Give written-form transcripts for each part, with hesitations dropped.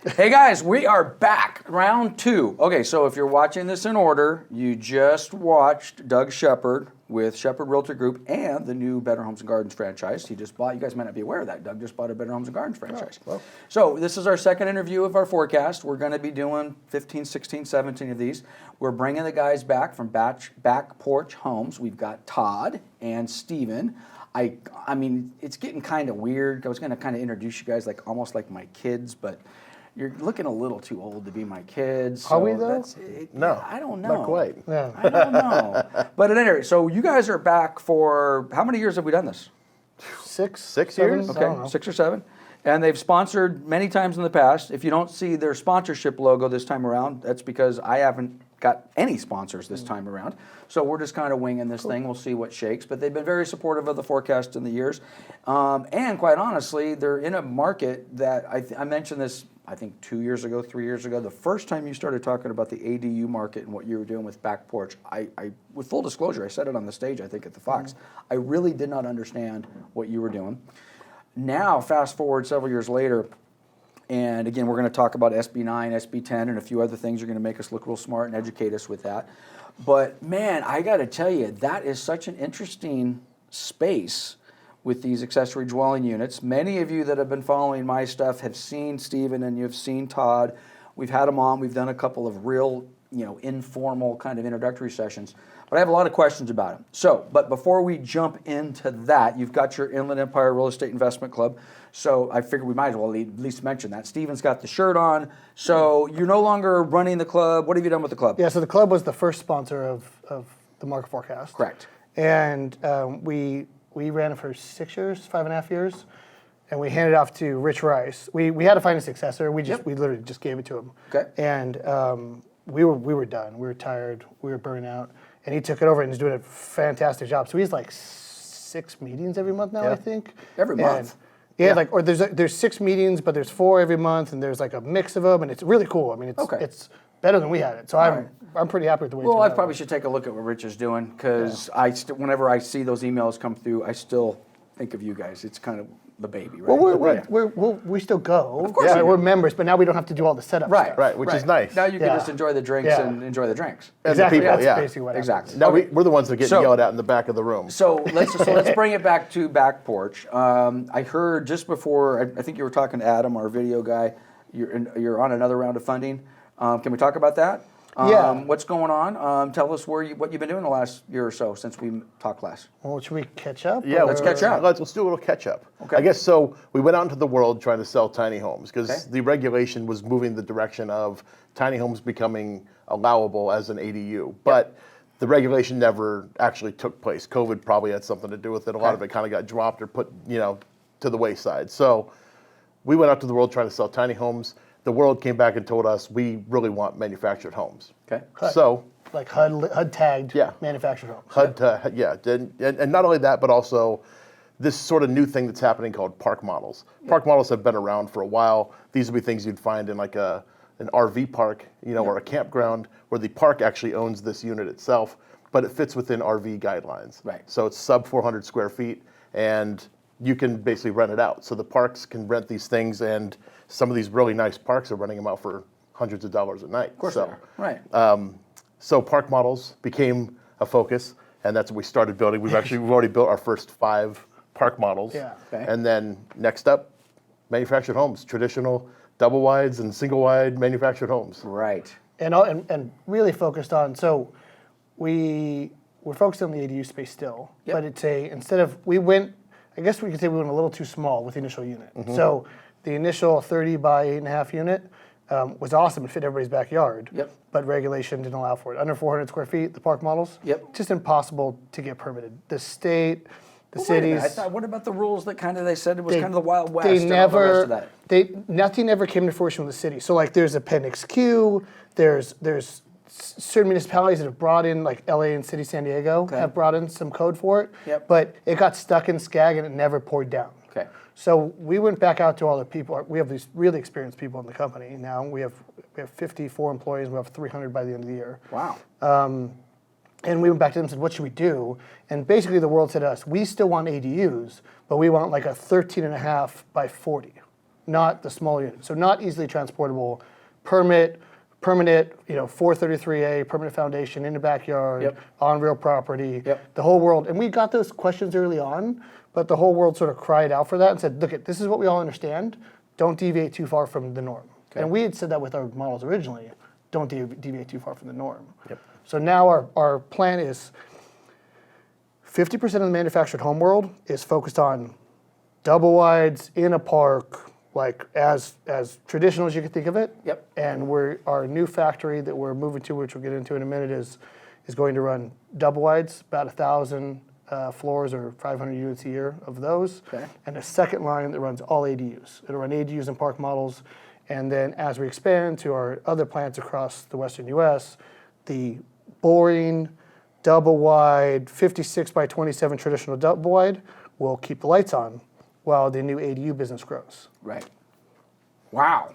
Hey guys, we are back, round 2. Okay, so if you're watching this in order, you just watched Doug Shepard with Shepard Realtor Group and the new Better Homes and Gardens franchise. He just bought, you guys might not be aware of that, Doug just bought a Better Homes and Gardens franchise. Oh, well. So this is our second interview of our forecast. We're gonna be doing 15, 16, 17 of these. We're bringing the guys back from Back Porch Homes. We've got Todd and Steven. I mean, it's getting kind of weird. I was gonna kind of introduce you guys like almost like my kids, but you're looking a little too old to be my kids. So Are we though? No. I don't know. Not quite. Yeah. I don't know. But at any rate, so you guys are back for, how many years have we done this? Six Okay, years? 6 or 7. And they've sponsored many times in the past. If you don't see their sponsorship logo this time around, that's because I haven't got any sponsors this time around. So we're just kind of winging this thing. We'll see what shakes. But they've been very supportive of the forecast in the years. And quite honestly, they're in a market that, I mentioned this, I think 2 years ago, 3 years ago, the first time you started talking about the ADU market and what you were doing with Back Porch, I with full disclosure, I said it on the stage, I think at the Fox, I really did not understand what you were doing. Now, fast forward several years later, and again, we're going to talk about SB 9, SB 10, and a few other things. You're going to make us look real smart and educate us with that. But man, I got to tell you, that is such an interesting space with these accessory dwelling units. Many of you that have been following my stuff have seen Steven and you've seen Todd. We've had them on. We've done a couple of real, informal kind of introductory sessions. But I have a lot of questions about them. So, but before we jump into that, you've got your Inland Empire Real Estate Investment Club. So I figured we might as well at least mention that. Steven's got the shirt on. So you're no longer running the club. What have you done with the club? Yeah, so the club was the first sponsor of the market forecast. Correct. And we ran it for 6 years, 5.5 years, and we handed it off to Rich Rice. We had to find a successor. We literally just gave it to him. Okay. And we were done. We were tired. We were burning out. And he took it over and he's doing a fantastic job. So he's like 6 meetings every month now, I think. Every month. Yeah, or there's 6 meetings, but there's 4 every month, and there's like a mix of them, and it's really cool. I mean, it's better than we had it. So I'm pretty happy with the way. Well, I probably should take a look at what Rich is doing because whenever I see those emails come through, I still think of you guys. It's kind of the baby, right? Well, we still go. Of course, we're members, but now we don't have to do all the setup stuff. Right, which is nice. Now you can just enjoy the drinks and enjoy the drinks. Exactly. The people, That's basically what happens. Now we're the ones that get yelled at in the back of the room. So let's bring it back to Back Porch. I heard just before, I think you were talking to Adam, our video guy. You're on another round of funding. Can we talk about that? Yeah. What's going on? Tell us what you've been doing the last year or so since we talked last. Well, should we catch up? Yeah, let's catch up. Let's do a little catch up. Okay. I guess so. We went out into the world trying to sell tiny homes because the regulation was moving the direction of tiny homes becoming allowable as an ADU, but the regulation never actually took place. COVID probably had something to do with it. A lot of it kind of got dropped or put, to the wayside. So we went out to the world trying to sell tiny homes. The world came back and told us we really want manufactured homes. Okay. So like HUD tagged manufactured homes. And not only that, but also this sort of new thing that's happening called park models. Park models have been around for a while. These would be things you'd find in like an RV park, or a campground where the park actually owns this unit itself, but it fits within RV guidelines. Right. So it's sub 400 square feet, and you can basically rent it out. So the parks can rent these things, and some of these really nice parks are renting them out for hundreds of dollars a night. Of course they are. Right. So park models became a focus, and that's what we started building. We've already built our first 5 park models. Yeah. Okay. And then next up, manufactured homes, traditional double wides and single wide manufactured homes. Right. And really focused on, so we're focused on the ADU space still, but it's I guess we could say we went a little too small with the initial unit. So the initial 30 by 8.5 unit was awesome. It fit everybody's backyard. But regulation didn't allow for it. Under 400 square feet, the park models. Just impossible to get permitted. The state, the cities. I thought, what about the rules that they said it was kind of the Wild West and all the rest of that? Nothing ever came to fruition with the city. So like there's Appendix Q, there's certain municipalities that have brought in, like LA and City San Diego, have brought in some code for it. But it got stuck in SCAG and it never poured down. Okay. So we went back out to all the people. We have these really experienced people in the company now. We have 54 employees. We have 300 by the end of the year. Wow. And we went back to them and said, what should we do? And basically the world said to us, we still want ADUs, but we want like a 13.5 by 40. not the small unit. So not easily transportable, permanent, 433A, permanent foundation in the backyard, on real property, the whole world. And we got those questions early on, but the whole world sort of cried out for that and said, look, this is what we all understand. Don't deviate too far from the norm. Okay. And we had said that with our models originally. Don't deviate too far from the norm. So now our plan is 50% of the manufactured home world is focused on double wides in a park, like as traditional as you can think of it. And our new factory that we're moving to, which we'll get into in a minute, is going to run double wides, about 1,000 floors or 500 units a year of those. And a second line that runs all ADUs. It'll run ADUs and park models. And then as we expand to our other plants across the Western US, the boring, double wide, 56 by 27 traditional double wide will keep the lights on while the new ADU business grows. Right. Wow.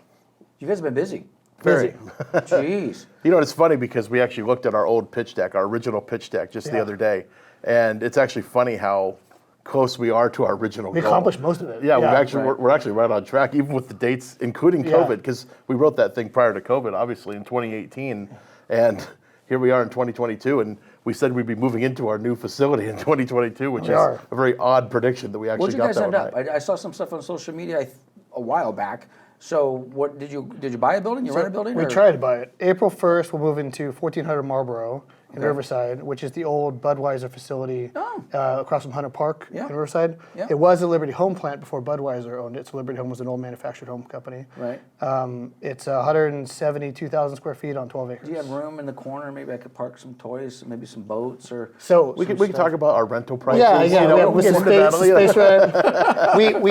You guys have been busy. Very. Jeez. You know, it's funny because we actually looked at our old pitch deck, our original pitch deck, just the other day. And it's actually funny how close we are to our original goal. We accomplished most of it. Yeah, we're actually right on track, even with the dates, including COVID, because we wrote that thing prior to COVID, obviously, in 2018. And here we are in 2022, and we said we'd be moving into our new facility in 2022, which is a very odd prediction that we actually got that. Where'd you guys end up? I saw some stuff on social media a while back. So what did you buy a building? You rent a building? We tried to buy it. April 1st, we'll move into 1400 Marlboro in Riverside, which is the old Budweiser facility across from Hunter Park in Riverside. It was a Liberty Home plant before Budweiser owned it, so Liberty Home was an old manufactured home company. Right. It's 172,000 square feet on 12 acres. Do you have room in the corner? Maybe I could park some toys, maybe some boats, or so we can talk about our rental prices. With the space rent.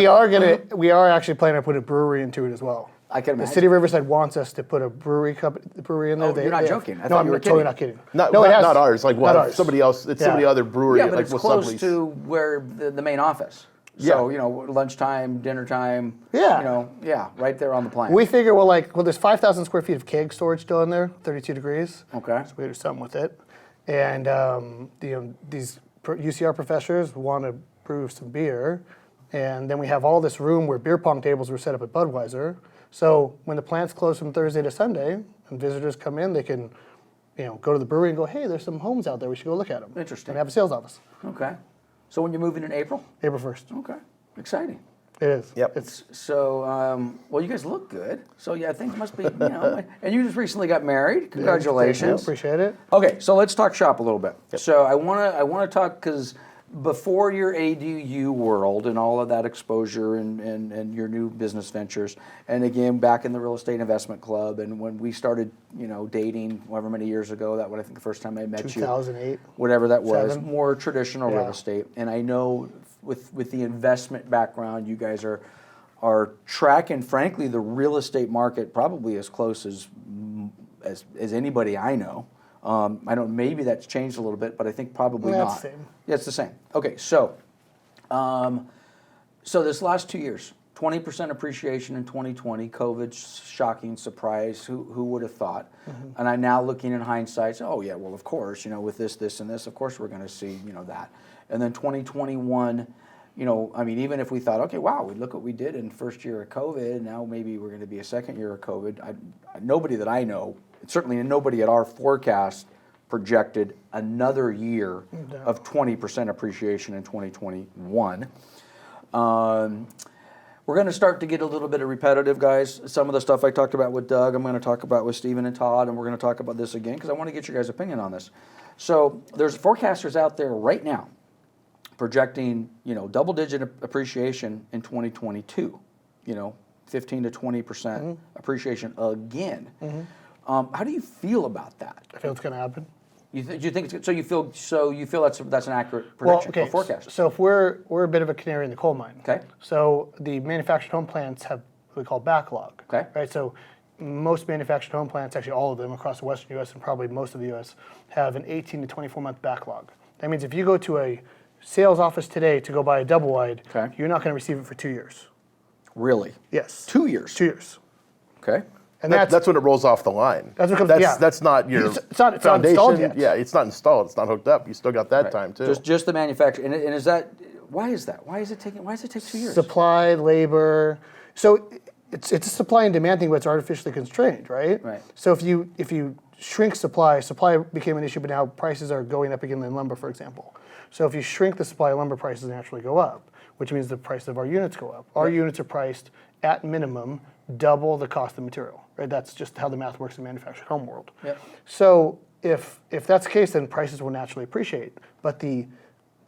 we are actually planning to put a brewery into it as well. I can imagine. The city of Riverside wants us to put a brewery in there. Oh, you're not joking. No, I'm totally not kidding. Not ours. Like what? Not ours. Somebody else. It's somebody other brewery. Yeah, but like it's close to where the main office. So lunchtime, dinner time. Right there on the plant. We figure there's 5,000 square feet of keg storage still in there, 32 degrees. Okay. So we do something with it, and these UCR professors want to brew some beer, and then we have all this room where beer pong tables were set up at Budweiser. So when the plant's closed from Thursday to Sunday and visitors come in, they can, go to the brewery and go, hey, there's some homes out there. We should go look at them. Interesting. And have a sales office. Okay. So when you're moving in April? April 1st. Okay. Exciting. It is. Yep. Well, you guys look good. So I think it must be, and you just recently got married. Congratulations. Appreciate it. Okay, so let's talk shop a little bit. Yep. So I want to talk because before your ADU world and all of that exposure and your new business ventures, and again back in the real estate investment club, and when we started, dating, however many years ago, that was I think the first time I met 2008, you, whatever that was, 7. more traditional real estate. And I know with the investment background, you guys are tracking, frankly, the real estate market probably as close as anybody I know. I don't. Maybe that's changed a little bit, but I think probably not. It's the same. Yeah, it's the same. Okay, so this last 2 years, 20% appreciation in 2020, COVID, shocking surprise. Who would have thought? Mm-hmm. And I'm now looking in hindsight. So, oh yeah, well of course, with this, and this, of course we're going to see, that. And then 2021. Even if we thought, okay, wow, look what we did in first year of COVID, now maybe we're going to be a second year of COVID. Nobody that I know, certainly nobody at our forecast, projected another year of 20% appreciation in 2021. We're going to start to get a little bit of repetitive, guys. Some of the stuff I talked about with Doug, I'm going to talk about with Stephen and Todd, and we're going to talk about this again because I want to get your guys' opinion on this. So there's forecasters out there right now projecting, double-digit appreciation in 2022, 15 to 20% appreciation again. Mm-hmm. How do you feel about that? I feel it's going to happen. Do you think it's, so you feel that's an accurate prediction or forecast? So if we're a bit of a canary in the coal mine. Okay. So the manufactured home plants have what we call backlog. Okay. Right. So most manufactured home plants, actually all of them across the Western U.S. and probably most of the U.S. have an 18 to 24 month backlog. That means if you go to a sales office today to go buy a double wide, you're not going to receive it for 2 years. Really? Yes. 2 years. 2 years. Okay. And that's when it rolls off the line. That's what comes. That's not your it's not foundation. Installed yet. Yeah, it's not installed. It's not hooked up. You still got that time too. Just the manufacturer. And is that why is that? Why does it take 2 years? Supply, labor. So it's a supply and demand thing, but it's artificially constrained, right? Right. So if you shrink supply became an issue, but now prices are going up again in lumber, for example. So if you shrink the supply, lumber prices naturally go up, which means the price of our units go up. Our units are priced at minimum double the cost of material, right? That's just how the math works in manufactured home world. Yep. So if that's the case, then prices will naturally appreciate, but the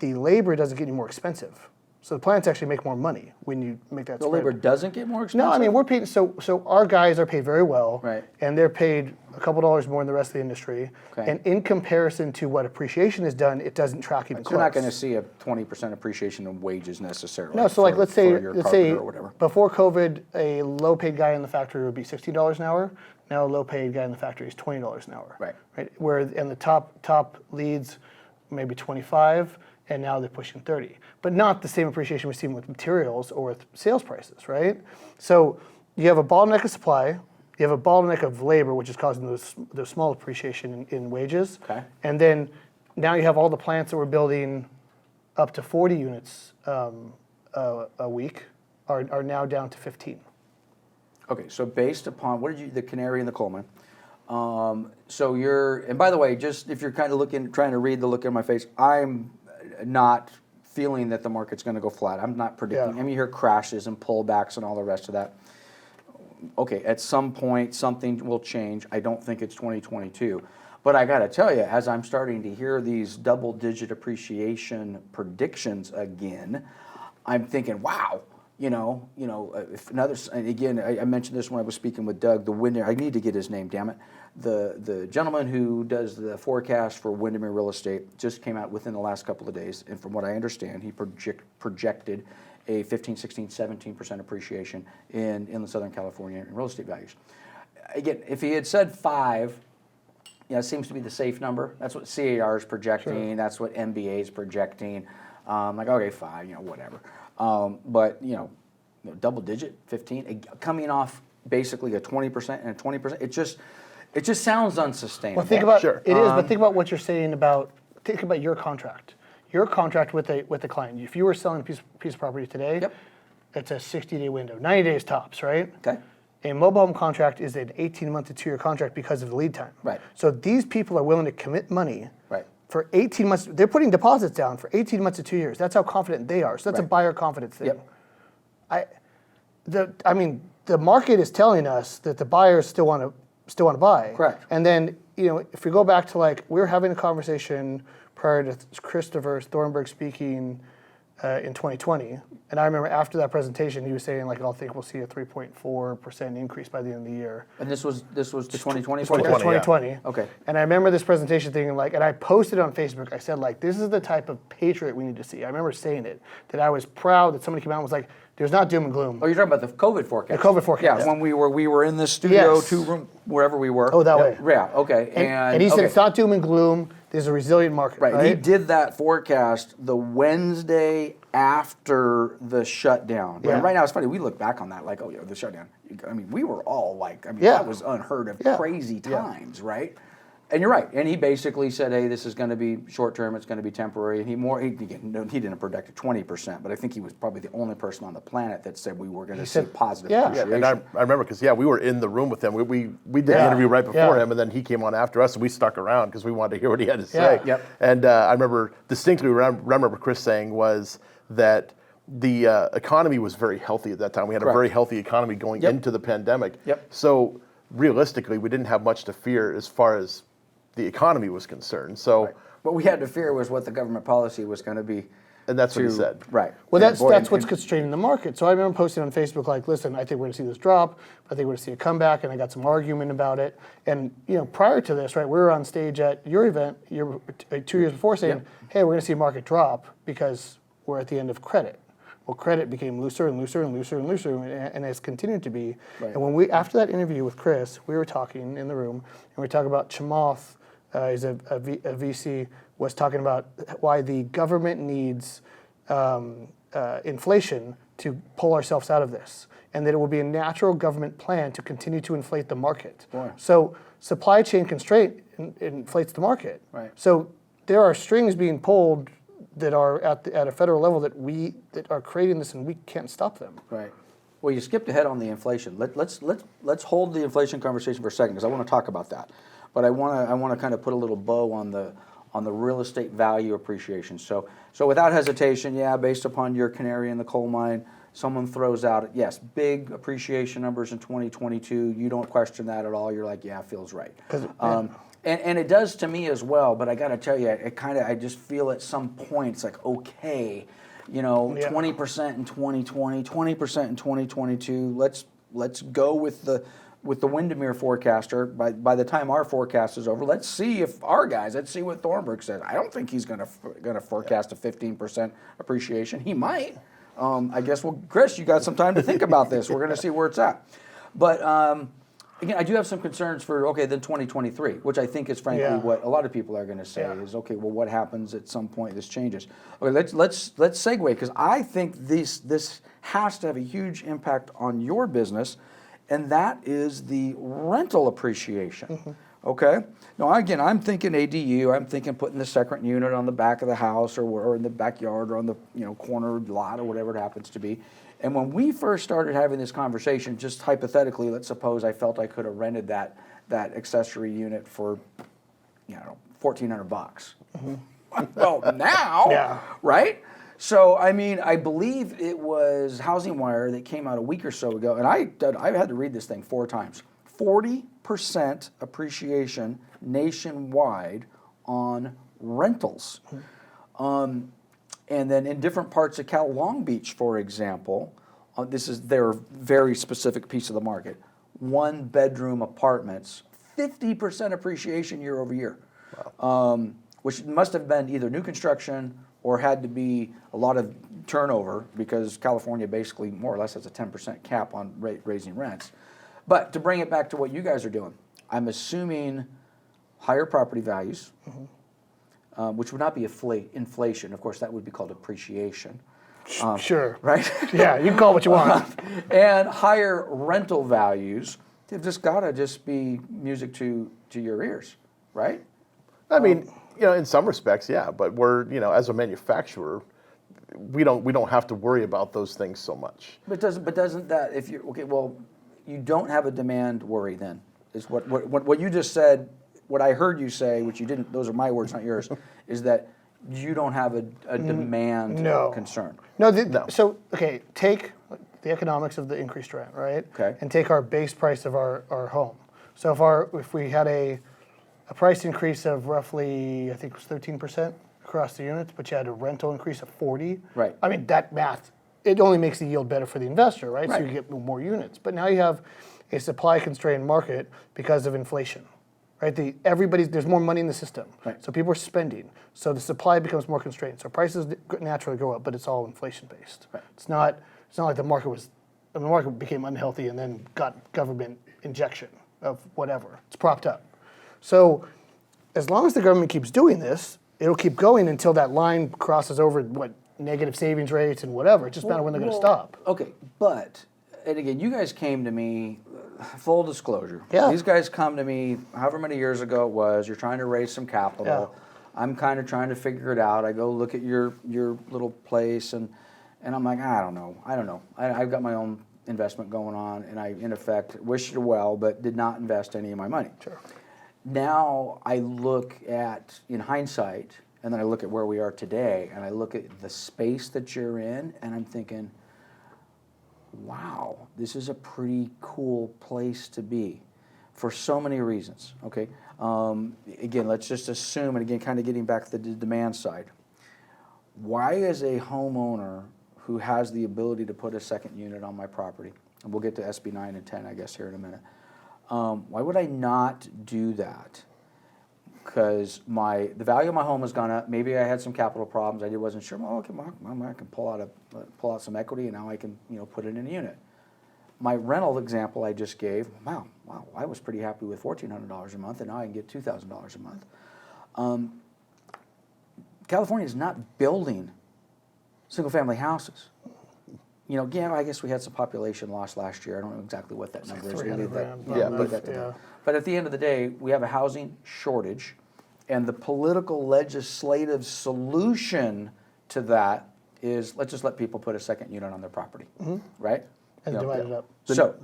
labor doesn't get any more expensive. So the plants actually make more money when you make that The spread. labor doesn't get more expensive? No, I mean, we're paid, so our guys are paid very well. Right. And they're paid a couple dollars more than the rest of the industry. Okay. And in comparison to what appreciation has done, it doesn't track even So close. you're not going to see a 20% appreciation in wages necessarily. No, so like for- let's say for your carpenter or whatever. before COVID, a low paid guy in the factory would be $60 an hour. Now a low paid guy in the factory is $20 an hour. Right. Right. Where and the top leads maybe 25, and now they're pushing 30. But not the same appreciation we've seen with materials or with sales prices, right? So you have a bottleneck of supply, you have a bottleneck of labor, which is causing those small appreciation in wages. Okay. And then now you have all the plants that we're building up to 40 units a week are now down to 15. Okay, so based upon, what did you, the canary in the coal mine. So you're, and by the way, just if you're kind of trying to read the look in my face, I'm not feeling that the market's going to go flat. I'm not predicting. Yeah. I mean, you hear crashes and pullbacks and all the rest of that. Okay, at some point, something will change. I don't think it's 2022. But I got to tell you, as I'm starting to hear these double-digit appreciation predictions again, I'm thinking, wow, if another, and again, I mentioned this when I was speaking with Doug, the Windermere, I need to get his name, damn it. The gentleman who does the forecast for Windermere real estate just came out within the last couple of days, and from what I understand, he projected a 15, 16, 17% appreciation in Southern California in real estate values. Again, if he had said 5, it seems to be the safe number. That's what CAR is projecting. Sure. That's what MBA is projecting. Like, okay, 5, whatever. But double digit, 15, coming off basically a 20% and a 20%. It just sounds unsustainable. Well, think about Sure. It is, but think about what you're saying about. Think about your contract. Your contract with the client. If you were selling a piece of property today, Yep. it's a 60-day window, 90 days tops, right? Okay. A mobile home contract is an 18-month to 2-year contract because of the lead time. Right. So these people are willing to commit money. Right. For 18 months, they're putting deposits down for 18 months to 2 years. That's how confident they are. So that's a Right. buyer confidence thing. Yep. The market is telling us that the buyers still want to buy. Correct. And then if we go back to we were having a conversation prior to Christopher Thornburg speaking in 2020, and I remember after that presentation he was saying I think we'll see a 3.4% increase by the end of the year. And this was the 2020? 2020. Yeah. Okay. And I remember this presentation thinking and I posted on Facebook, I said this is the type of patriot we need to see. I remember saying it, that I was proud that somebody came out and was like, there's not doom and gloom. Oh, you're talking about the COVID forecast. The COVID forecast. Yeah, when we were in this studio, Yes. 2-room, wherever we were. Oh, that way. Yeah, okay. And he said it's not doom and gloom, there's a resilient market. Right, and he did that forecast the Wednesday after the shutdown. Yeah. And right now, it's funny, we look back on that the shutdown. I mean, we were all Yeah. that was unheard of, Yeah. crazy times, right? And you're right. And he basically said, hey, this is going to be short term, it's going to be temporary. And he didn't predict a 20%, but I think he was probably the only person on the planet that said we were going to see positive appreciation. And I remember because we were in the room with him. We did the interview right before him, and then he came on after us, and we stuck around because we wanted to hear what he had to say. Yep. And I remember distinctly remember Chris saying was that the economy was very healthy at that time. We had a very healthy economy going into the pandemic. Yep. So realistically, we didn't have much to fear as far as the economy was concerned. So. Right. What we had to fear was what the government policy was going to be. And that's what he said. Right. Well, that's what's constraining the market. So I remember posting on Facebook listen, I think we're going to see this drop. I think we're going to see a comeback, and I got some argument about it. And prior to this, right, we were on stage at your event 2 years before saying, hey, we're going to see a market drop because we're at the end of credit. Well, credit became looser and looser and looser and looser, and it's continued to be. Right. And after that interview with Chris, we were talking in the room, and we were talking about Chamath. He's a VC, was talking about why the government needs inflation to pull ourselves out of this, and that it will be a natural government plan to continue to inflate the market. Boy. So supply chain constraint inflates the market. Right. So there are strings being pulled that are at a federal level that are creating this, and we can't stop them. Right. Well, you skipped ahead on the inflation. Let's hold the inflation conversation for a second because I want to talk about that. But I want to kind of put a little bow on the real estate value appreciation. So without hesitation, yeah, based upon your canary in the coal mine, someone throws out, yes, big appreciation numbers in 2022. You don't question that at all. You're like, yeah, feels right. And it does to me as well. But I got to tell you, I just feel at some point it's like, okay, 20% in 2020, 20% in 2022. Let's go with the Windermere forecaster. By the time our forecast is over, let's see what Thornburg says. I don't think he's going to forecast a 15% appreciation. He might. I guess. Well, Chris, you got some time to think about this. We're going to see where it's at. But again, I do have some concerns for then 2023, which I think is frankly what a lot of people are going to say is okay. Well, what happens at some point? This changes. Okay, let's segue because I think this has to have a huge impact on your business, and that is the rental appreciation. Mm-hmm. Okay. Now again, I'm thinking ADU. I'm thinking putting the second unit on the back of the house or in the backyard or on the corner lot or whatever it happens to be. And when we first started having this conversation, just hypothetically, let's suppose I felt I could have rented that accessory unit for, $1,400. Mm-hmm. Well, now, right? So I mean, I believe it was Housing Wire that came out a week or so ago, and I had to read this thing 4 times. 40% appreciation nationwide on rentals. Mm-hmm. And then in different parts of Long Beach, for example, this is their very specific piece of the market. 1-bedroom apartments, 50% appreciation year over year, which must have been either new construction or had to be a lot of turnover because California basically more or less has a 10% cap on raising rents. But to bring it back to what you guys are doing, I'm assuming higher property values. Mm-hmm. Which would not be inflation. Of course, that would be called appreciation. Sure. Right? Yeah, you can call it what you want. And higher rental values, they've just got to be music to your ears, right? I mean, in some respects, yeah. But we're, as a manufacturer, we don't have to worry about those things so much. But doesn't that, if you you don't have a demand worry then, is what you just said. What I heard you say, which you didn't, those are my words, not yours, is that you don't have a demand concern. No. So, okay, take the economics of the increased rent, right? Okay. And take our base price of our home. So if we had a price increase of roughly, I think it was 13% across the units, but you had a rental increase of 40%. Right. I mean, that math, it only makes the yield better for the investor, right? So you get more units. But now you have a supply-constrained market because of inflation. Right, there's more money in the system, so people are spending. So the supply becomes more constrained. So prices naturally go up, but it's all inflation based. Right. It's not like the market became unhealthy and then got government injection of whatever. It's propped up. So as long as the government keeps doing this, it'll keep going until that line crosses over negative savings rates and whatever. It just matters when they're going to stop. Okay, and again, you guys came to me. Full disclosure. Yeah. These guys come to me however many years ago it was. You're trying to raise some capital. Yeah. I'm kind of trying to figure it out. I go look at your little place and I'm like, I don't know. I've got my own investment going on, and I, in effect, wish you well, but did not invest any of my money. Sure. Now I look at, in hindsight, and then I look at where we are today, and I look at the space that you're in, and I'm thinking, wow, this is a pretty cool place to be for so many reasons, okay? Again, let's just assume, and again, kind of getting back to the demand side, why is a homeowner who has the ability to put a second unit on my property, and we'll get to SB 9 and 10, I guess, here in a minute, why would I not do that? Because the value of my home has gone up. Maybe I had some capital problems. I wasn't sure. Well, okay, I can pull out some equity, and now I can put it in a unit. My rental example I just gave. Wow, I was pretty happy with $1,400 a month, and now I can get $2,000 a month. California is not building single-family houses. Again, I guess we had some population loss last year. I don't know exactly what that number is. But at the end of the day, we have a housing shortage, and the political legislative solution to that is let's just let people put a second unit on their property, right? And divide it up. So,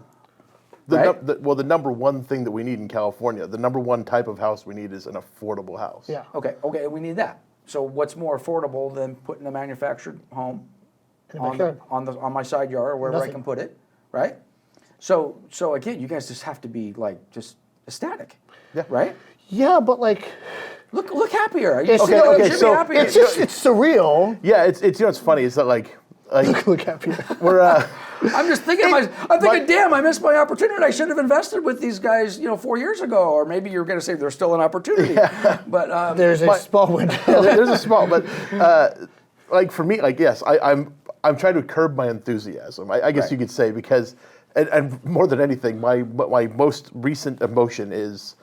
The, right? the number one thing that we need in California, the number one type of house we need is an affordable house. Yeah. Okay, we need that. So what's more affordable than putting a manufactured home In the backyard. on my side yard or wherever I Nothing. can put it, right? So again, you guys just have to be like just ecstatic, right? Yeah, but like, Look happier. It's- Okay, no, okay, it's- so be so happy. it's surreal. Yeah, it's you know what's funny is that like Look happier. we're I'm just thinking, I'm thinking, damn, I missed my opportunity. I should have invested with these guys, 4 years ago. Or maybe you're going to say there's still an opportunity. But There's a small window. there's a small, but like for me, like yes, I'm trying to curb my enthusiasm. I guess Right. you could say because, and more than anything, my most recent emotion is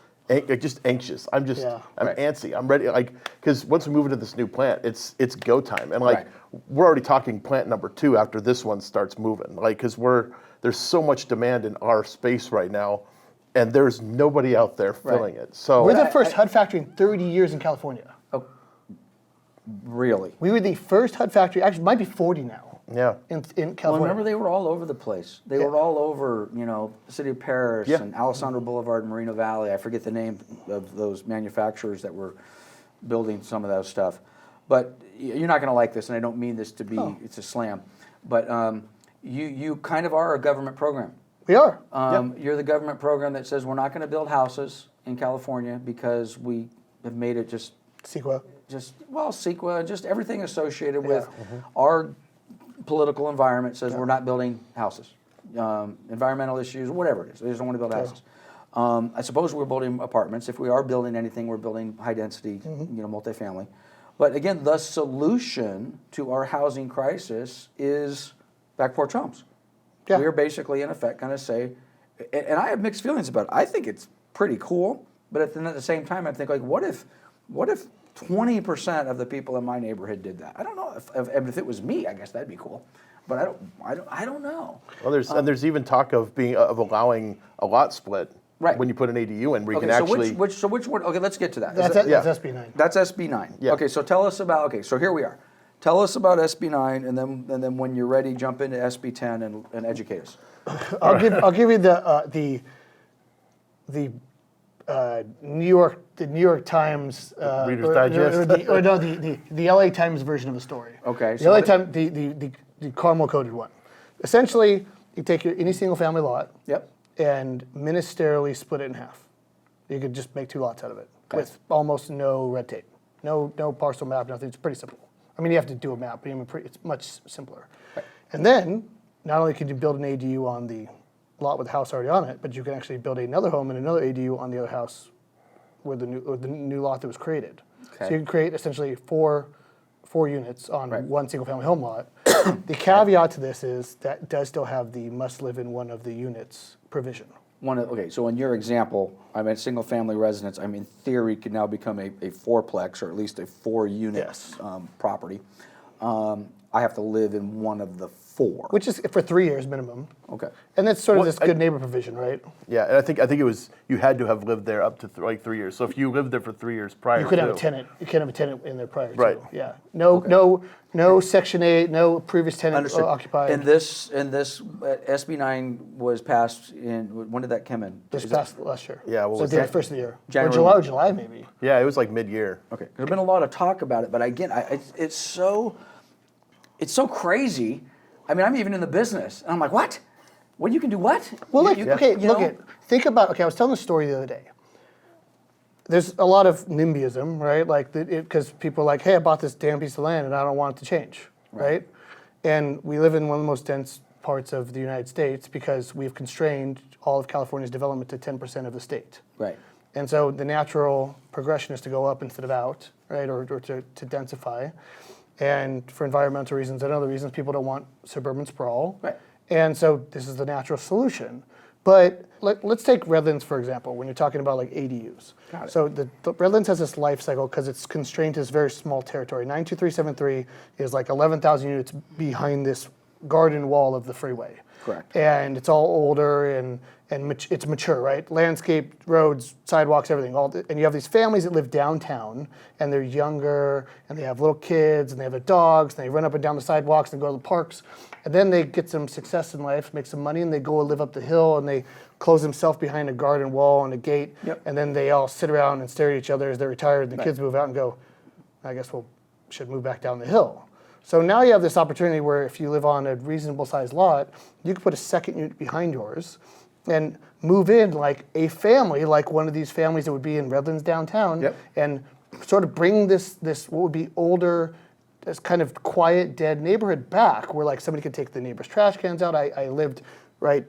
just anxious. I'm Right. antsy. I'm ready. Like because once we move into this new plant, it's go time, and like Right. we're already talking plant number 2 after this one starts moving. Like because there's so much demand in our space right now, and there's nobody out there filling it. So We're the first HUD factory in 30 years in California. really. We were the first HUD factory, actually, it might be 40 now yeah. in Well, California. remember they were all over the place. They were all over, the city of Paris Yeah. and Alessandro Boulevard and Moreno Valley. I forget the name of those manufacturers that were building some of that stuff. But you're not going to like this, and I don't mean this to be, it's a slam. But you kind of are a government program. We are. You're the government program that says we're not going to build houses in California because we have made it CEQA. CEQA, just everything associated with our political environment says we're not building houses. Environmental issues, whatever it is, they just don't want to build houses. I suppose we're building apartments. If we are building anything, we're building high density, multifamily. But again, the solution to our housing crisis is back porch homes. Yeah. We're basically, in effect, going to say, and I have mixed feelings about it. I think it's pretty cool, but at the same time, I think like, what if 20% of the people in my neighborhood did that? I don't know if it was me. I guess that'd be cool, but I don't know. Well, there's even talk of allowing a lot split Right. when you put an ADU in, where you Okay, can so actually. which one? Okay, let's get to that. That's SB9. That's SB9. Yeah. Okay, so tell us about. Okay, so here we are. Tell us about SB9, and then when you're ready, jump into SB10 and educate us. I'll give you the New York Times Reader's Digest? or no the LA Times version of the story. Okay, The so LA what- Times the caramel coated one. Essentially, you take any single family lot Yep. and ministerially split it in half. You could just make 2 lots out of it with almost no red tape, no parcel map, nothing. It's pretty simple. I mean, you have to do a map, but it's much simpler. Right. And then, not only could you build an ADU on the lot with the house already on it, but you can actually build another home and another ADU on the other house with the new lot that was created. Okay. So you can create essentially four units on Right. one single family home lot. The caveat to this is that it does still have the must live in one of the units provision. Okay, so in your example, I mean, single family residence, I mean, in theory, could now become a fourplex or at least a 4-unit Yes. property. I have to live in one of the 4. Which is for 3 years minimum. Okay. And that's sort of Well, this good neighbor provision, right? Yeah, and I think it was you had to have lived there up to like 3 years. So if you lived there for 3 years prior, You couldn't have a to- tenant. You can't have a tenant in there prior Right. to. Yeah. No Section 8, no previous tenant Understood. occupied. And this SB9 was passed when did that come in? This Is it- past last year. Yeah, what so was the that? first of the year. January. Or July maybe. Yeah, it was like mid-year. Okay. There's been a lot of talk about it, but again, it's so crazy. I mean, I'm even in the business, and I'm like, what? What you can do? What? Well, You- look, okay, you look know? at, think about, okay, I was telling a story the other day. There's a lot of NIMBYism, right? Like, because people are like, hey, I bought this damn piece of land and I don't want it to change, right? And we live in one of the most dense parts of the United States because we've constrained all of California's development to 10% of the state. Right. And so the natural progression is to go up instead of out, right, or to densify. And for environmental reasons and other reasons, people don't want suburban sprawl. Right. And so this is the natural solution. But let's take Redlands, for example, when you're talking about like ADUs. Got it. So the Redlands has this life cycle because it's constrained to this very small territory. 92373 is like 11,000 units behind this garden wall of the freeway. Correct. And it's all older and it's mature, right? Landscape, roads, sidewalks, everything. And you have these families that live downtown, and they're younger, and they have little kids, and they have their dogs, and they run up and down the sidewalks and go to the parks. And then they get some success in life, make some money, and they go and live up the hill, and they close themselves behind a garden wall and a gate, and then they all sit around and stare at each other as they're retired, and the kids move out and go, I guess we'll should move back down the hill. So now you have this opportunity where if you live on a reasonable sized lot, you can put a second unit behind yours and move in like a family, like one of these families that would be in Redlands downtown, and sort of bring this what would be older, this kind of quiet, dead neighborhood back, where like somebody could take the neighbor's trash cans out. I lived right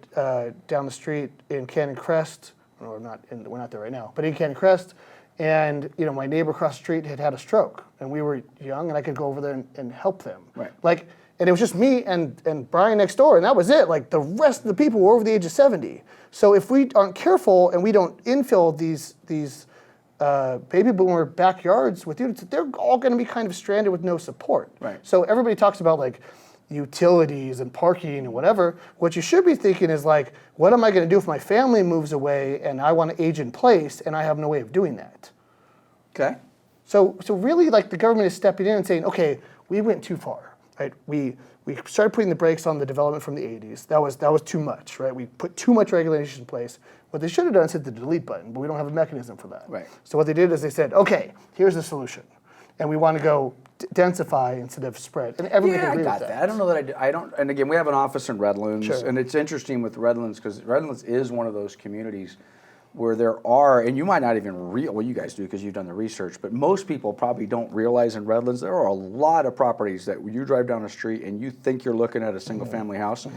down the street in Cannon Crest. We're not there right now, but in Cannon Crest. And my neighbor across the street had a stroke, and we were young, and I could go over there and help them. Like, and it was just me and Brian next door, and that was it. Like the rest of the people were over the age of 70. So if we aren't careful and we don't infill these baby boomer backyards with units, they're all going to be kind of stranded with no support. So everybody talks about like utilities and parking and whatever. What you should be thinking is like, what am I going to do if my family moves away and I want to age in place and I have no way of doing that? Okay. So really, like the government is stepping in and saying, okay, we went too far, right? We started putting the brakes on the development from the 80s. That was too much, right? We put too much regulation in place. What they should have done is hit the delete button, but we don't have a mechanism for that. So what they did is they said, okay, here's the solution, and we want to go densify instead of spread. And everybody can agree with that. I don't know that I don't. And again, we have an office in Redlands, and it's interesting with Redlands because Redlands is one of those communities where there are, and you might not even well, you guys do because you've done the research, but most people probably don't realize in Redlands there are a lot of properties that you drive down the street and you think you're looking at a single family house,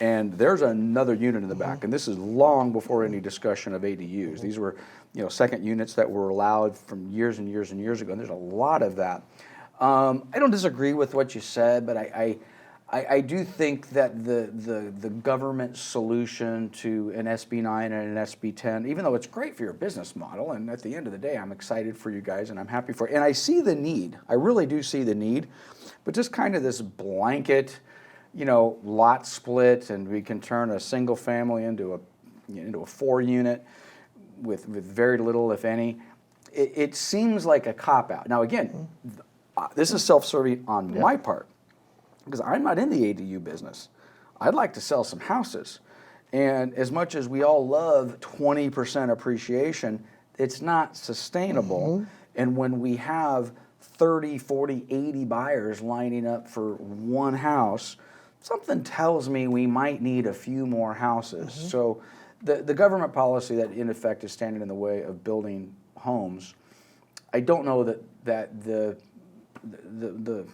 and there's another unit in the back, and this is long before any discussion of ADUs. These were, second units that were allowed from years and years and years ago, and there's a lot of that. I don't disagree with what you said, but I do think that the government solution to an SB 9 and an SB 10, even though it's great for your business model, and at the end of the day, I'm excited for you guys and I'm happy for it. And I see the need. I really do see the need, but just kind of this blanket, lot split, and we can turn a single family into a 4 unit with very little, if any. It seems like a cop-out. Now again, this is self-serving on my part, because I'm not in the ADU business. I'd like to sell some houses. And as much as we all love 20% appreciation, it's not sustainable. And when we have 30, 40, 80 buyers lining up for one house, something tells me we might need a few more houses. So the government policy that in effect is standing in the way of building homes, I don't know that the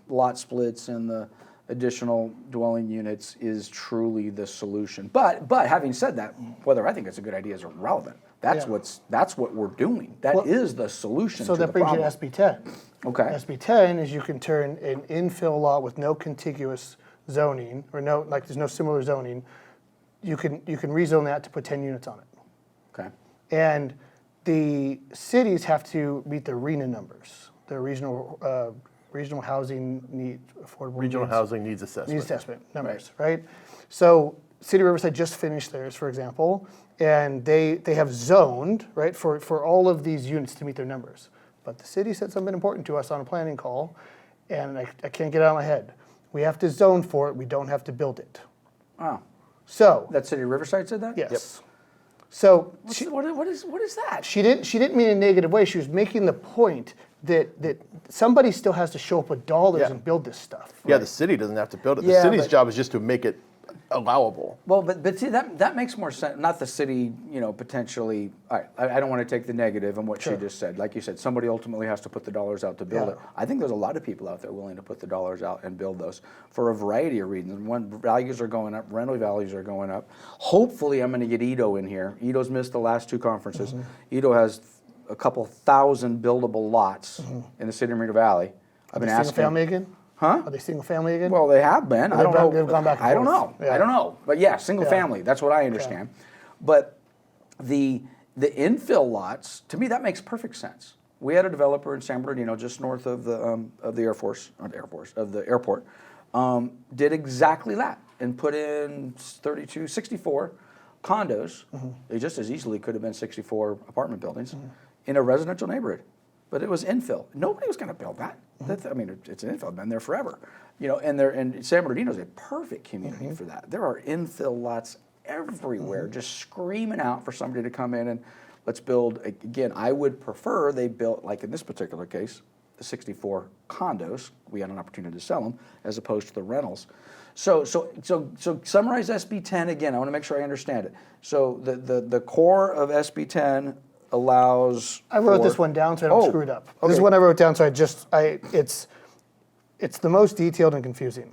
lot splits and the additional dwelling units is truly the solution. But having said that, whether I think it's a good idea is irrelevant. That's what we're doing. That is the solution. So to that the brings problem. you to SB 10. Okay. SB 10 is you can turn an infill lot with no contiguous zoning or there's no similar zoning. You can rezone that to put 10 units on it. Okay. And the cities have to meet the RHNA numbers, the regional housing need affordable Regional needs. housing needs assessment. Needs assessment numbers, right? So City of Riverside just finished theirs, for example, and they have zoned, right, for all of these units to meet their numbers. But the city said something important to us on a planning call, and I can't get it out of my head. We have to zone for it. We don't have to build it. Wow. So That City of Riverside said that? yes. Yep. So What is that? she didn't mean in a negative way. She was making the point that somebody still has to show up with dollars and build this stuff. Yeah, the city doesn't have to build it. The Yeah, city's but- job is just to make it allowable. Well, but see, that makes more sense. Not the city, potentially. All right, I don't want to take the negative in what she just said. Like you said, somebody ultimately has to put the dollars out to build it. I think there's a lot of people out there willing to put the dollars out and build those for a variety of reasons. One, values are going up, rental values are going up. Hopefully, I'm going to get Ito in here. Ito's missed the last 2 conferences. Ito has a couple thousand buildable lots in the city of Marina Valley. I've been asking. Single family again? Huh? Are they single family again? Well, they have been. I don't know. They've gone back and I don't forth. know. Yeah. I don't know. But yeah, single family. That's what I understand. But the infill lots, to me, that makes perfect sense. We had a developer in San Bernardino, just north of the airport, did exactly that and put in 64 condos. They just as easily could have been 64 apartment buildings in a residential neighborhood. But it was infill. Nobody was going to build that. I mean, it's an infill. It's been there forever. and San Bernardino is a perfect community for that. There are infill lots everywhere, just screaming out for somebody to come in and let's build. Again, I would prefer they built, like in this particular case, the 64 condos. We had an opportunity to sell them as opposed to the rentals. So summarize SB 10 again. I want to make sure I understand it. So the core of SB 10 allows. I wrote this one down so I don't screw it up. This is what I wrote down, so it's the most detailed and confusing.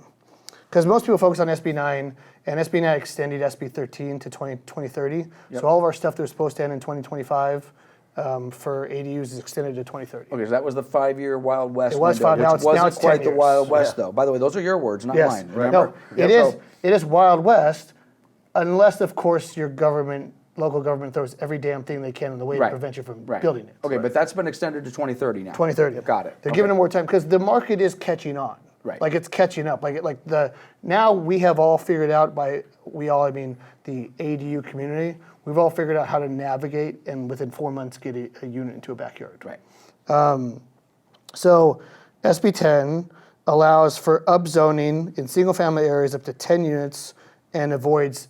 Because most people focus on SB 9, and SB 9 extended SB 13 to 2030. So all of our stuff that was supposed to end in 2025 for ADUs is extended to 2030. Okay, so that was the 5-year Wild West It was window, 5, now which it's- now wasn't it's 10 quite the years. Wild West, though. By the way, those are your words, not Yes. mine. Remember? No, it is Wild West, unless, of course, your local government throws every damn thing they can in the way to prevent you from building it. Okay, but that's been extended to 2030 now. 2030. Got it. They're giving them more time because the market is catching on. Right. Like it's catching up. Now we have all figured out I mean the ADU community. We've all figured out how to navigate and within 4 months get a unit into a backyard. Right. So SB 10 allows for upzoning in single-family areas up to 10 units and avoids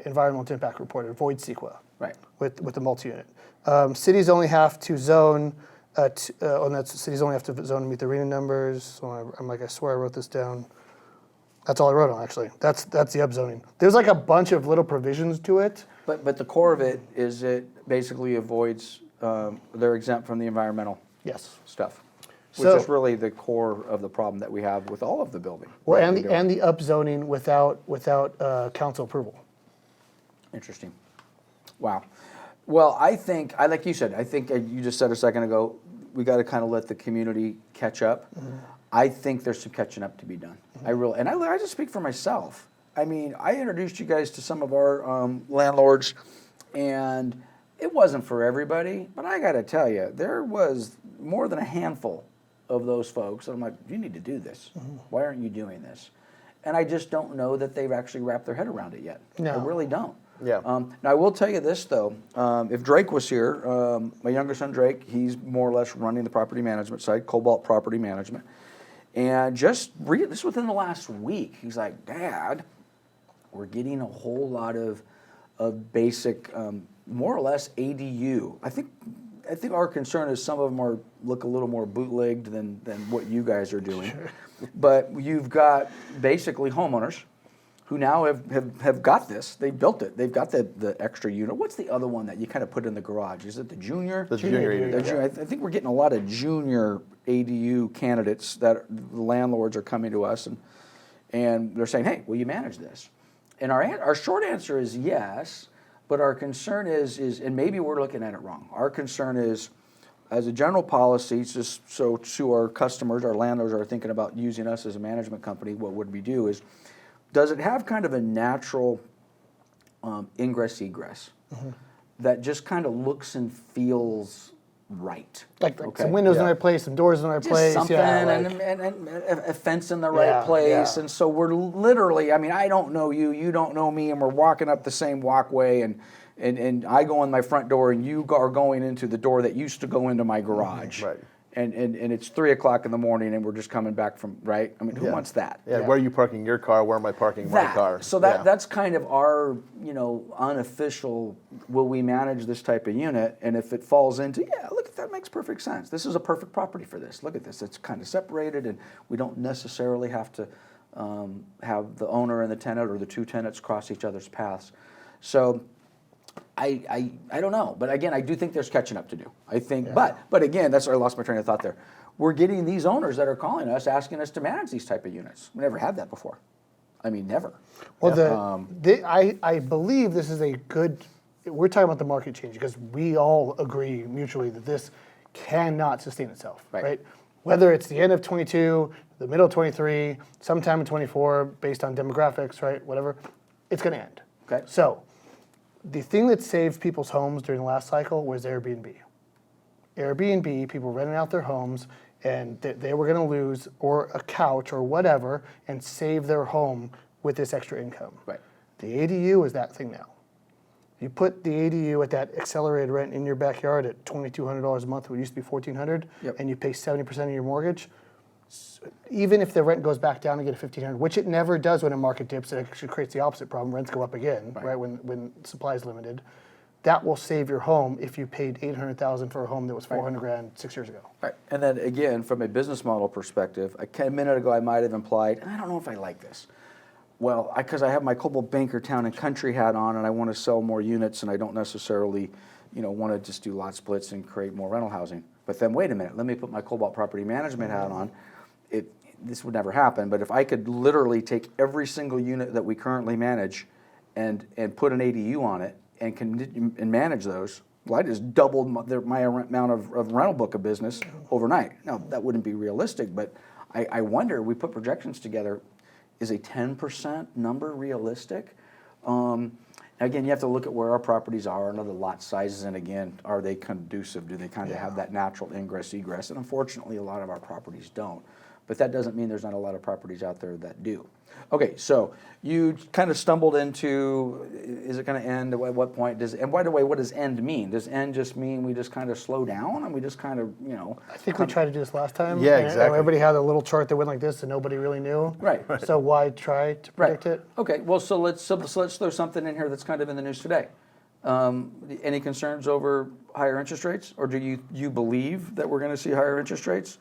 environmental impact report. It avoids CEQA. Right. With the multi-unit. Cities only have to zone. Cities only have to zone to meet the arena numbers. So I swear I wrote this down. That's all I wrote on, actually. That's the upzoning. There's like a bunch of little provisions to it. But the core of it is it basically avoids, they're exempt from the environmental stuff, which is really the core of the problem that we have with all of the building. Well, and the upzoning without council approval. Interesting. Wow. Well, I think, like you said, I think you just said a second ago, we got to kind of let the community catch up. I think there's some catching up to be done. I just speak for myself. I mean, I introduced you guys to some of our landlords, and it wasn't for everybody, but I got to tell you, there was more than a handful of those folks. And I'm like, you need to do this. Why aren't you doing this? And I just don't know that they've actually wrapped their head around it yet. No. I really don't. Yeah. Now, I will tell you this, though. If Drake was here, my younger son, Drake, he's more or less running the property management side, Cobalt Property Management. And just this within the last week, he's like, Dad, we're getting a whole lot of basic, more or less ADU. I think our concern is some of them look a little more bootlegged than what you guys are doing. Sure. But you've got basically homeowners who now have got this. They built it. They've got the extra unit. What's the other one that you kind of put in the garage? Is it the junior? The junior ADU. I think we're getting a lot of junior ADU candidates that the landlords are coming to us and they're saying, hey, will you manage this? And our short answer is yes, but our concern is, and maybe we're looking at it wrong. Our concern is, as a general policy, just so to our customers, our landlords are thinking about using us as a management company, what would we do is, does it have kind of a natural ingress-egress that just kind of looks and feels right? Like some windows in the right place, some doors in the right place. Something, and a fence in the right place. And so we're literally, I mean, I don't know you, you don't know me, and we're walking up the same walkway, and I go in my front door, and you are going into the door that used to go into my garage. Right. And it's 3 o'clock in the morning, and we're just coming back from, right? I mean, who wants that? Yeah, where are you parking your car? Where am I parking my car? So that's kind of our, unofficial, will we manage this type of unit? And if it falls into, look, that makes perfect sense. This is a perfect property for this. Look at this. It's kind of separated, and we don't necessarily have to have the owner and the tenant or the two tenants cross each other's paths. So I don't know, but again, I do think there's catching up to do. I think, but again, that's where I lost my train of thought there. We're getting these owners that are calling us, asking us to manage these type of units. We never had that before. I mean, never. Well, I believe this is a good. We're talking about the market change because we all agree mutually that this cannot sustain itself, right? Whether it's the end of 22, the middle of 23, sometime in 24, based on demographics, right? Whatever, it's going to end. Okay. So, the thing that saved people's homes during the last cycle was Airbnb. Airbnb, people renting out their homes, and they were going to lose or a couch or whatever and save their home with this extra income. Right. The ADU is that thing now. You put the ADU at that accelerated rent in your backyard at $2,200 a month, what used to be $1,400, and you pay 70% of your mortgage, even if the rent goes back down and get a 1,500, which it never does when a market dips, it actually creates the opposite problem. Rents go up again, right? When supply is limited, that will save your home if you paid $800,000 for a home that was $400,000 6 years ago. Right. And then again, from a business model perspective, a minute ago I might have implied, I don't know if I like this. Well, because I have my Coldwell Banker Town and Country hat on, and I want to sell more units, and I don't necessarily, want to just do lot splits and create more rental housing. But then wait a minute, let me put my Cobalt Property Management hat on. This would never happen, but if I could literally take every single unit that we currently manage and put an ADU on it and manage those, well, I just doubled my amount of rental book of business overnight. Now, that wouldn't be realistic, but I wonder, we put projections together, is a 10% number realistic? Again, you have to look at where our properties are and other lot sizes, and again, are they conducive? Do they kind of have that natural ingress, egress? And unfortunately, a lot of our properties don't. But that doesn't mean there's not a lot of properties out there that do. Okay, so you kind of stumbled into, is it going to end? At what point does? And by the way, what does end mean? Does end just mean we just kind of slow down and we just kind of, I think we tried to do this last time. Yeah, and exactly. Everybody had a little chart that went like this, and nobody really knew. Right. So why try to predict it? Okay, well, so let's throw something in here that's kind of in the news today. Any concerns over higher interest rates, or do you believe that we're going to see higher interest rates?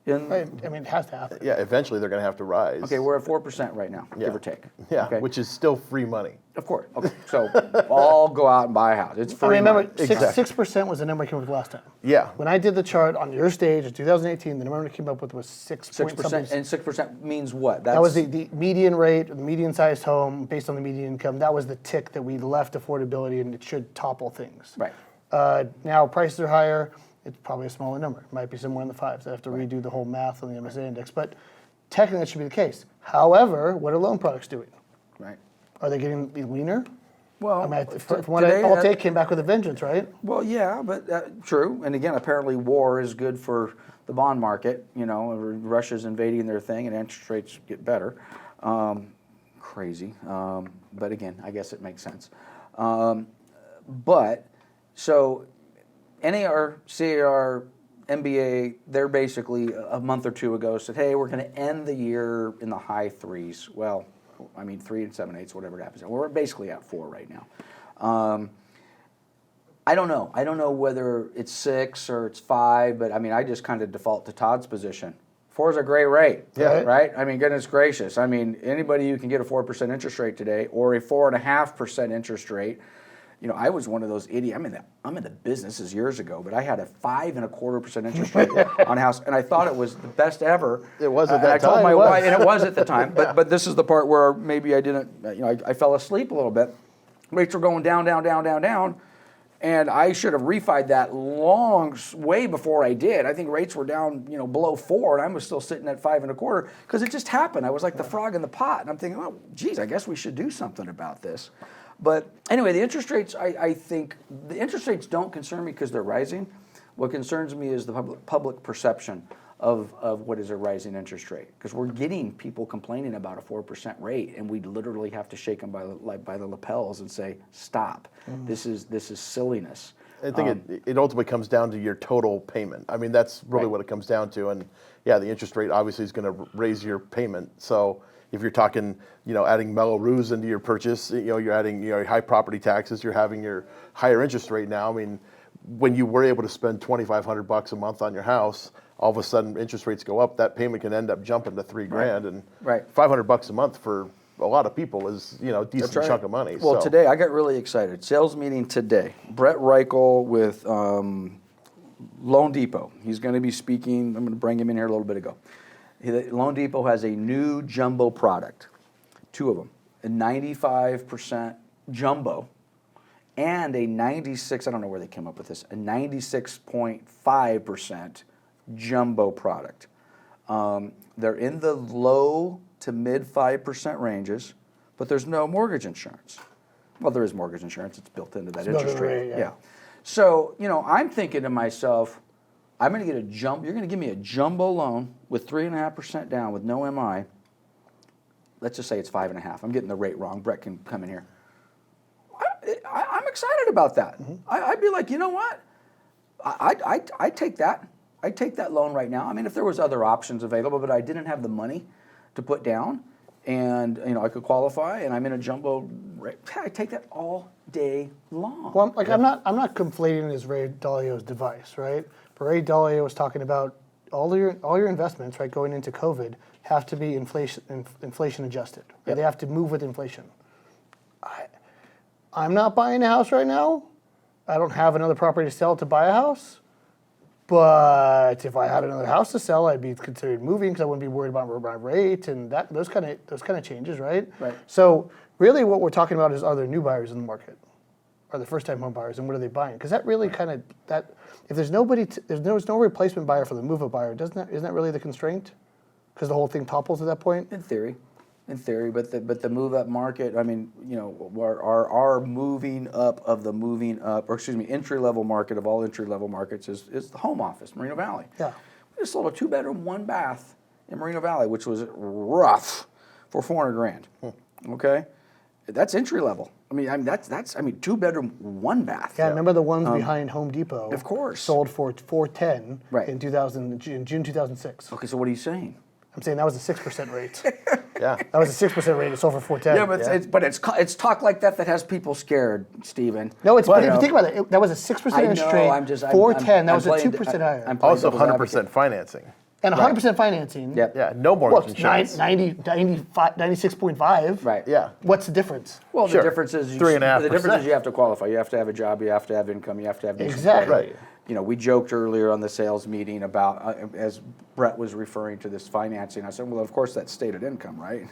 I mean, it has to happen. Yeah, eventually they're going to have to rise. Okay, we're at 4% right now, give or take. Yeah, okay? which is still free money. Of course. Okay, so all go out and buy a house. It's free. Remember, money. 6% was the number I came up with last time. Yeah. When I did the chart on your stage in 2018, the number I came up with was 6%. And 6% means what? That was the median rate, the median-sized home based on the median income. That was the tick that we left affordability, and it should topple things. Right. Now prices are higher. It's probably a smaller number. It might be somewhere in the fives. I have to redo the whole math on the MSA index, but technically that should be the case. However, what are loan products doing? Right. Are they getting leaner? Well, I mean, from what Alt-A came back with a vengeance, right? Well, yeah, but true. And again, apparently war is good for the bond market. Russia's invading their thing, and interest rates get better. Crazy. But again, I guess it makes sense. But so NAR, CAR, MBA, they're basically a month or two ago said, hey, we're going to end the year in the high threes. Well, I mean, 3 7/8, whatever it happens. We're basically at 4 right now. I don't know. I don't know whether it's 6 or it's 5, but I mean, I just kind of default to Todd's position. 4 is a great rate, right? I mean, goodness gracious. I mean, anybody who can get a 4% interest rate today or a 4.5% interest rate. I was one of those idiots. I'm in the businesses years ago, but I had a 5.25% interest rate on a house, and I thought it was the best ever. It was at that time. I told my it was. wife, and it was at the time. But this is the part where maybe I didn't. I fell asleep a little bit. Rates were going down, and I should have refied that way before I did. I think rates were down, below 4, and I was still sitting at 5.25 because it just happened. I was like the frog in the pot, and I'm thinking, oh, geez, I guess we should do something about this. But anyway, the interest rates, I think, the interest rates don't concern me because they're rising. What concerns me is the public perception of what is a rising interest rate. Because we're getting people complaining about a 4% rate, and we literally have to shake them by the lapels and say, stop. This is silliness. I think it ultimately comes down to your total payment. I mean, that's really what it comes down to. And yeah, the interest rate obviously is going to raise your payment. So if you're talking, adding Mello-Roos into your purchase, you're adding, high property taxes, you're having your higher interest rate now. I mean, when you were able to spend $2,500 a month on your house, all of a sudden interest rates go up, that payment can end up jumping to $3,000, and $500 a month for a lot of people is, a decent chunk of money. Well, today I got really excited. Sales meeting today. Brett Reichel with Loan Depot. He's going to be speaking. I'm going to bring him in here a little bit ago. Loan Depot has a new jumbo product, 2 of them, a 95% jumbo and a 96, I don't know where they came up with this, a 96.5% jumbo product. They're in the low to mid 5% ranges, but there's no mortgage insurance. Well, there is mortgage insurance. It's built into that interest rate. Yeah. So, I'm thinking to myself, I'm going to get you're going to give me a jumbo loan with 3.5% down with no MI. Let's just say it's 5.5. I'm getting the rate wrong. Brett can come in here. I'm excited about that. I'd be like, you know what? I'd take that. I'd take that loan right now. I mean, if there was other options available, but I didn't have the money to put down, and I could qualify, and I'm in a jumbo rate, I take that all day long. Well, like I'm not conflating as Ray Dalio's device, right? But Ray Dalio was talking about all your investments, right, going into COVID have to be inflation adjusted. Right? Yep. They have to move with inflation. I'm not buying a house right now. I don't have another property to sell to buy a house. But if I had another house to sell, I'd be considering moving because I wouldn't be worried about my rate and those kind of changes, right? Right. So really, what we're talking about is, are there new buyers in the market? Are there first-time home buyers, and what are they buying? Because that really kind of if there's no replacement buyer for the move-up buyer, isn't that really the constraint? Because the whole thing topples at that point. In theory, but the move up market. I mean, our moving up of the moving up, or excuse me, entry level market of all entry level markets is the home office, Moreno Valley. Yeah. We just sold a 2-bedroom, 1-bath in Moreno Valley, which was rough for $400,000. Okay, that's entry level. I mean that's 2-bedroom, 1-bath. Yeah, remember the ones behind Home Depot? Of course. Sold for $410 Right. in June 2006. Okay, so what are you saying? I'm saying that was a 6% rate. Yeah. That was a 6% rate. It sold for $410. Yeah, it's talk like that has people scared, Stephen. No, but if you think about it, that was a 6% interest rate. $410. That was a 2% higher. Also 100% financing. And 100% financing. Yep. Yeah, no mortgage insurance. 96.5. Right. Yeah. What's the difference? Well, Sure. the difference is 3.5%. The difference is you have to qualify. You have to have a job. You have to have income. You have to have decent Exactly. credit. We joked earlier on the sales meeting about as Brett was referring to this financing. I said, well, of course that's stated income, right?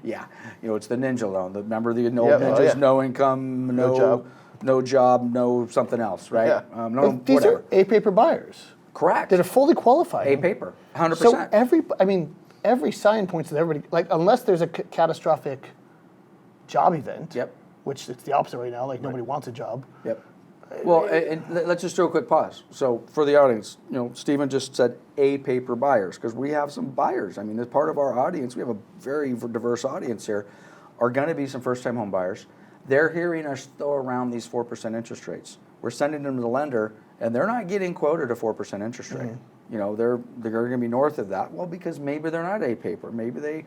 Yeah. It's the ninja loan. Remember the old ninjas? No income, no job, no something else, right? Yeah. But these are A-paper buyers. Correct. That are fully qualified. A-paper, 100%. So every sign points to everybody, like unless there's a catastrophic job event. Yep. Which it's the opposite right now. Like nobody wants a job. Yep. Well, and let's just do a quick pause. So for the audience, Stephen just said A-paper buyers because we have some buyers. I mean, as part of our audience, we have a very diverse audience here, are going to be some first-time home buyers. They're hearing us throw around these 4% interest rates. We're sending them to the lender, and they're not getting quoted a 4% interest rate. They're going to be north of that. Well, because maybe they're not A-paper. Maybe they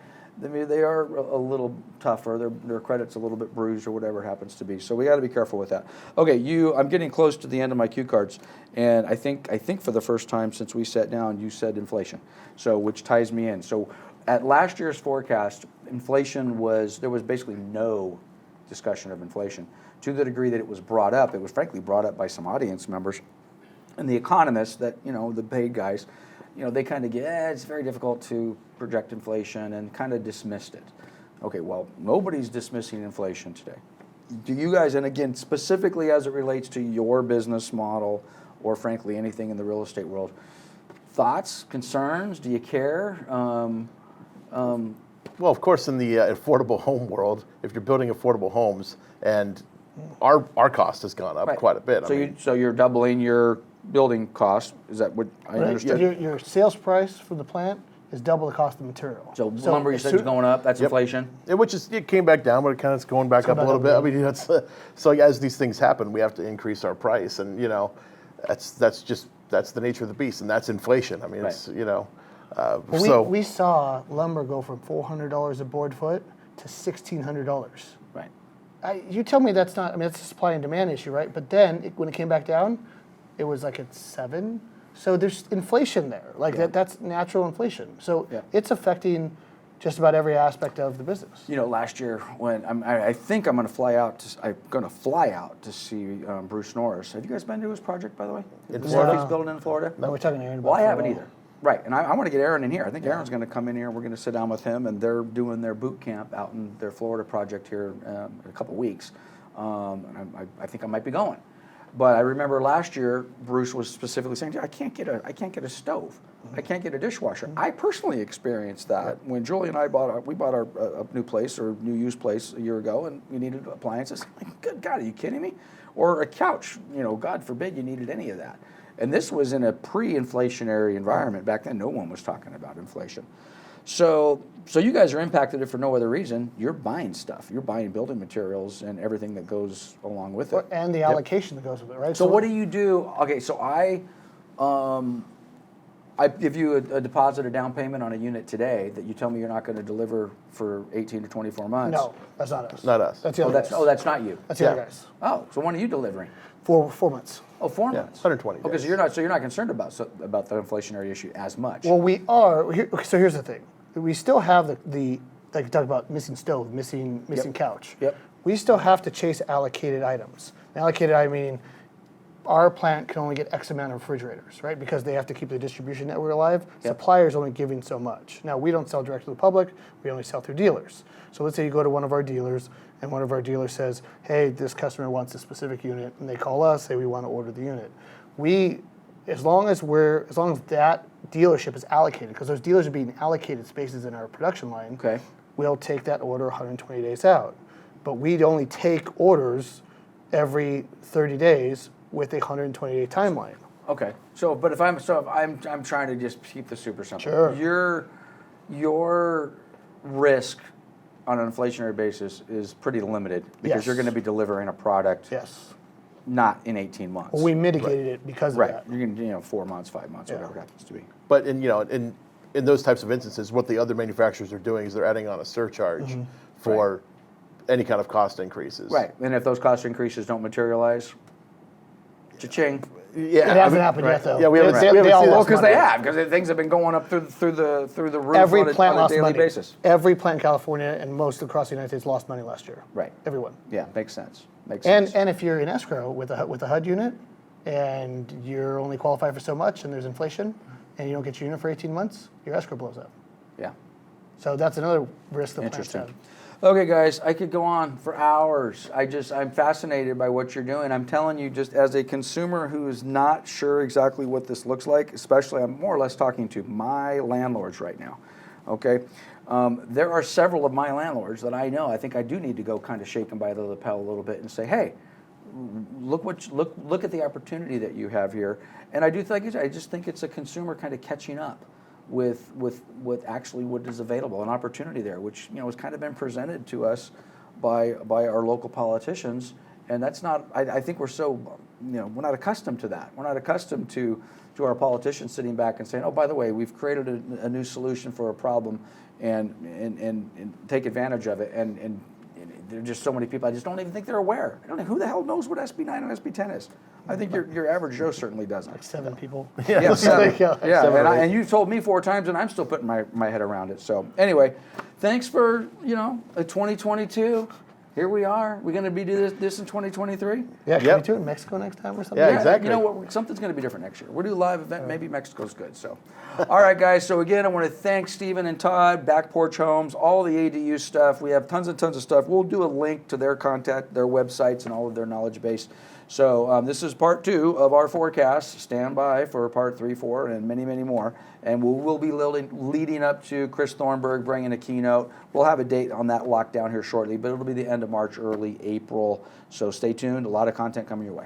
are a little tougher. Their credit's a little bit bruised or whatever it happens to be. So we got to be careful with that. Okay, I'm getting close to the end of my cue cards, and I think for the first time since we sat down, you said inflation. So which ties me in. So at last year's forecast, there was basically no discussion of inflation. To the degree that it was brought up, it was frankly brought up by some audience members, and the economists that the paid guys. They kind of get, it's very difficult to project inflation and kind of dismissed it. Okay, well, nobody's dismissing inflation today. Do you guys, and again, specifically as it relates to your business model or frankly anything in the real estate world, thoughts, concerns, do you care? Well, of course, in the affordable home world, if you're building affordable homes, and our cost has gone up quite a bit. So you're doubling your building cost. Is that what I understood? Your sales price for the plant is double the cost of material. So lumber, you said, is going up. That's inflation. Yeah, it came back down, but it kind of is going back up a little bit. I mean, so as these things happen, we have to increase our price, and that's the nature of the beast, and that's inflation. I mean, it's we saw lumber go from $400 a board foot to $1,600. Right. You tell me that's not. I mean, it's a supply and demand issue, right? But then when it came back down, it was like at 7. So there's inflation there. Like that's natural inflation. So it's affecting just about every aspect of the business. Last year when I think I'm going to fly out to see Bruce Norris. Have you guys been to his project, by the way? The stuff he's building in Florida? No, we're talking to Aaron. Well, I haven't either. Right, and I want to get Aaron in here. I think Aaron's going to come in here. We're going to sit down with him, and they're doing their boot camp out in their Florida project here in a couple weeks. And I think I might be going. But I remember last year, Bruce was specifically saying, I can't get a stove. I can't get a dishwasher. I personally experienced that when Julie and I bought a new place or new used place a year ago, and we needed appliances. Like, good God, are you kidding me? Or a couch. God forbid you needed any of that. And this was in a pre-inflationary environment. Back then, no one was talking about inflation. So you guys are impacted for no other reason. You're buying stuff. You're buying building materials and everything that goes along with it. And the allocation that goes with it, right? So what do you do? Okay, so I give you a deposit or down payment on a unit today that you tell me you're not going to deliver for 18 to 24 months. No, that's not us. Not us. That's the Oh, other guys. that's not you. That's the other guys. Oh, so when are you delivering? 4 months. Oh, 4 Yeah, months. 120 Okay, days. so you're not concerned about the inflationary issue as much. Well, we are. So here's the thing: we still have the like you talked about missing stove, missing couch. Yep. We still have to chase allocated items. Allocated, I mean, our plant can only get X amount of refrigerators, right? Because they have to keep the distribution network alive. Yep. Suppliers only giving so much. Now we don't sell direct to the public. We only sell through dealers. So let's say you go to one of our dealers, and one of our dealers says, "Hey, this customer wants a specific unit," and they call us, say we want to order the unit. As long as that dealership is allocated, because those dealers are being allocated spaces in our production line. Okay. We'll take that order 120 days out. But we'd only take orders every 30 days with a 120-day timeline. Okay. But if I'm trying to just keep this super simple. Sure. Your risk on an inflationary basis is pretty limited because Yes. you're going to be delivering a product Yes. not in 18 months. Well, we mitigated it because of right. that. You can 4 months, 5 months, Yeah. whatever it happens to be. But in those types of instances, what the other manufacturers are doing is they're adding on a surcharge for any kind of cost increases. Right. And if those cost increases don't materialize, cha-ching. Yeah, It hasn't happened yet, though. Yeah, we haven't, They- we haven't they all seen lost Because money. they have, because things have been going up through the roof Every on plant a lost daily money. basis. Every plant in California and most across the United States lost money last year. Right. Everyone. Yeah, makes sense. Makes sense. And if you're in escrow with a HUD unit and you're only qualified for so much and there's inflation and you don't get your unit for 18 months, your escrow blows up. Yeah. So that's another risk the plants Interesting. have. Okay, guys, I could go on for hours. I'm fascinated by what you're doing. I'm telling you, just as a consumer who is not sure exactly what this looks like, especially I'm more or less talking to my landlords right now. Okay, there are several of my landlords that I know. I think I do need to go kind of shake them by the lapel a little bit and say, hey, look at the opportunity that you have here. And I just think it's a consumer kind of catching up with actually what is available, an opportunity there, which has kind of been presented to us by our local politicians, and that's not. I think we're so we're not accustomed to that. We're not accustomed to our politicians sitting back and saying, oh, by the way, we've created a new solution for a problem, and take advantage of it. And there are just so many people. I just don't even think they're aware. I don't know who the hell knows what SB 9 and SB 10 is. I think your average Joe certainly doesn't. Like 7 people. Yeah, seven. Yeah. Yeah, Seven or eight. and you've told me 4 times, and I'm still putting my head around it. So anyway, thanks for a 2022. Here we are. We're going to be do this in 2023. Yeah, can Yep. we do it in Mexico next time or something? Yeah, exactly. You know what? Something's going to be different next year. We'll do a live event. Maybe Mexico's good. So, all right, guys. So again, I want to thank Stephen and Todd, Back Porch Homes, all the ADU stuff. We have tons and tons of stuff. We'll do a link to their contact, their websites, and all of their knowledge base. So this is part 2 of our forecast. Stand by for part 3, 4, and many, many more. And we'll be leading up to Chris Thornburg bringing a keynote. We'll have a date on that lockdown here shortly, but it'll be the end of March, early April. So stay tuned. A lot of content coming your way.